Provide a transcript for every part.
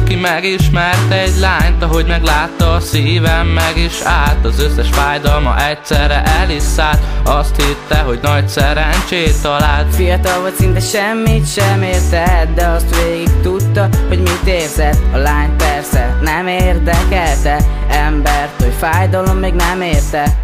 aki megismert egy lányt, ahogy meglátta, a szívem meg is állt. Az összes fájdalma egyszerre el is szállt. Azt hitte, hogy nagy szerencsét talált. Fiatal volt, szinte semmit sem értett, de azt végig tudta, hogy mit érzett. A lány persze nem érdekelte, embert, hogy fájdalom még nem érte.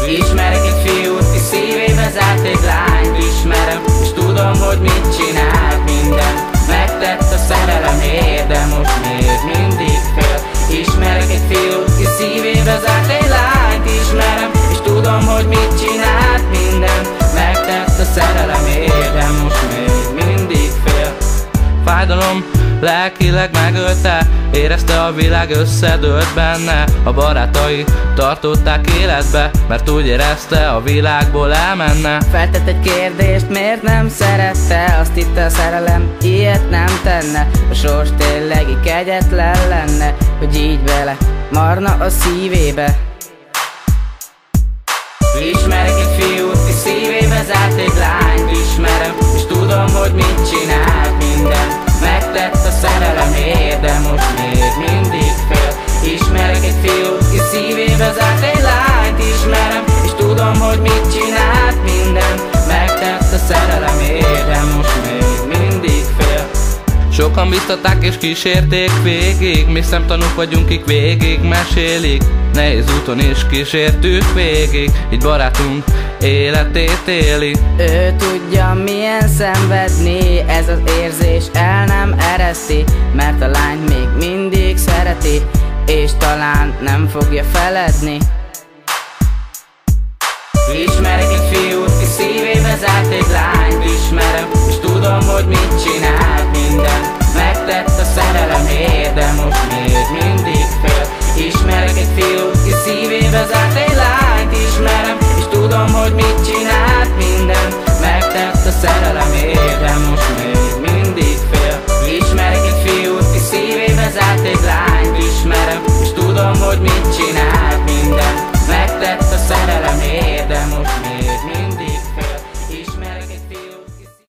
Ismerek egy fiút, ki szívébe zárt egy lányt. Ismerem, és tudom, hogy mit csinált. Mindent megtett a szerelemért, de most még mindig fél. Ismerek egy fiút, ki szívébe zárt egy lányt. Ismerem, és tudom, hogy mit csinált. Mindent megtett a szerelemért, de most még mindig fél. Fájdalom lelkileg megölte, érezte, a világ összedőlt benne. A barátai tartották életbe, mert úgy érezte, a világból elmenne. Feltett egy kérdést, miért nem szerette? Azt hitte, a szerelem ilyet nem tenne. A sors tényleg kegyetlen lenne, hogy így vele marna a szívébe. Ismerek egy fiút, ki szívébe zárt egy lányt. Ismerem, és tudom, hogy mit csinált. Mindent megtett a szerelemért, de most még mindig fél. Ismerek egy fiút, ki szívébe zárt egy lányt. Ismerem, és tudom, hogy mit csinált. Mindent megtett a szerelemért, de most még mindig fél. Sokan biztatták és kísérték végig, mi szemtanúk vagyunk, kik végig mesélik. Nehéz úton is kísértük végig, így barátunk életét éli. Ő tudja, milyen szenvedni, ez az érzés el nem ereszti. Mert a lányt még mindig szereti, és talán nem fogja feledni. Ismerek egy fiút, ki szívébe zárt egy lányt. Ismerem, és tudom, hogy mit csinált. Mindent megtett a szerelemért, de most még mindig fél. Ismerek egy fiút, ki szívébe zárt egy lányt. Ismerem, és tudom, hogy mit csinál.